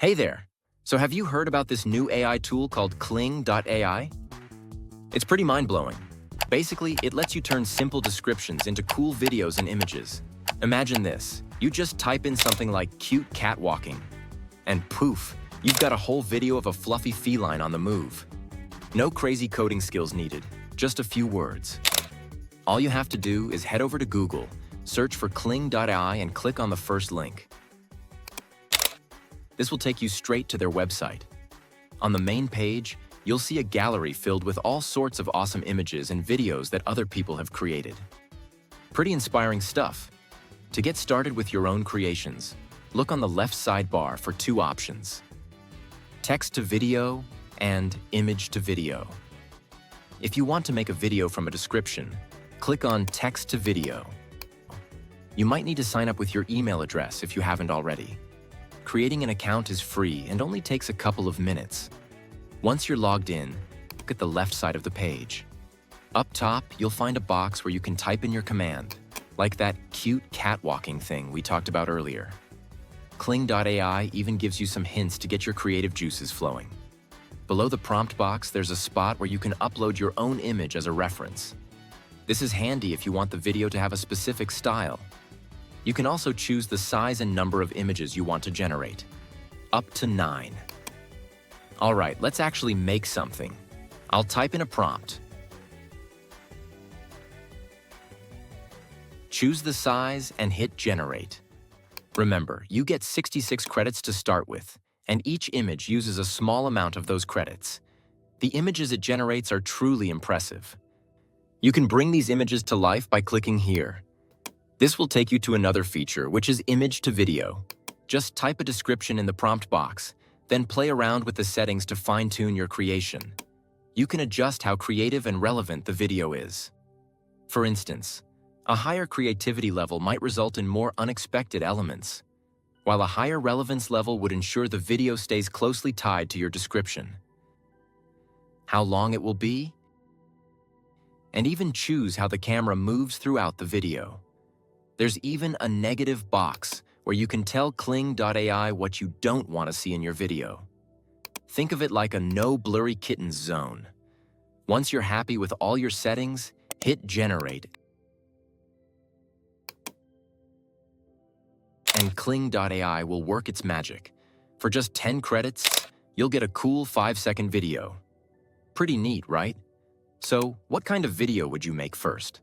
Hey there! So have you heard about this new AI tool called Kling.ai? It's pretty mind-blowing. Basically, it lets you turn simple descriptions into cool videos and images. Imagine this. You just type in something like cute cat walking, and poof, you've got a whole video of a fluffy feline on the move. No crazy coding skills needed, just a few words. All you have to do is head over to Google, search for Kling.ai and click on the first link. This will take you straight to their website. On the main page, you'll see a gallery filled with all sorts of awesome images and videos that other people have created. Pretty inspiring stuff. To get started with your own creations, look on the left sidebar for two options: text to video and image to video. If you want to make a video from a description, click on text to video. You might need to sign up with your email address if you haven't already. Creating an account is free and only takes a couple of minutes. Once you're logged in, look at the left side of the page. Up top, you'll find a box where you can type in your command, like that cute cat walking thing we talked about earlier. Kling.ai even gives you some hints to get your creative juices flowing. Below the prompt box, there's a spot where you can upload your own image as a reference. This is handy if you want the video to have a specific style. You can also choose the size and number of images you want to generate. Up to 9. All right, let's actually make something. I'll type in a prompt. Choose the size and hit generate. Remember, you get 66 credits to start with, and each image uses a small amount of those credits. The images it generates are truly impressive. You can bring these images to life by clicking here. This will take you to another feature, which is image to video. Just type a description in the prompt box, then play around with the settings to fine-tune your creation. You can adjust how creative and relevant the video is. For instance, a higher creativity level might result in more unexpected elements, while a higher relevance level would ensure the video stays closely tied to your description. How long it will be, and even choose how the camera moves throughout the video. There's even a negative box where you can tell Kling.ai what you don't want to see in your video. Think of it like a no blurry kittens zone. Once you're happy with all your settings, hit generate. And Kling.ai will work its magic. For just 10 credits, you'll get a cool 5-second video. Pretty neat, right? So, what kind of video would you make first?